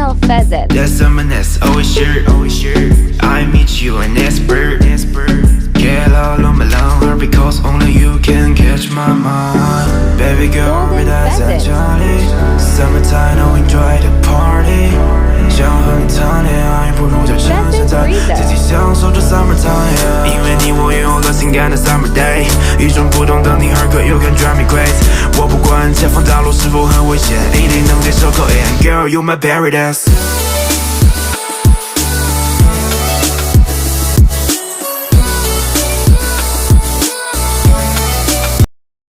Lionel Pheasant. That summoness, always sure. I meet you in Esper. Get all on my long because only you can catch my mind. Baby girl, Golden 别待在 Pheasant. 家里 Summertime, no enjoy the party 想和你谈恋爱，不如就趁现在 Freezer. 自己享受这 summertime， 因为你我拥有了性感的 summer day， 与众不同的你二个 you can drive me crazy， 我不管前方道路是否很危险，一定能接受考验 Girl, you my paradise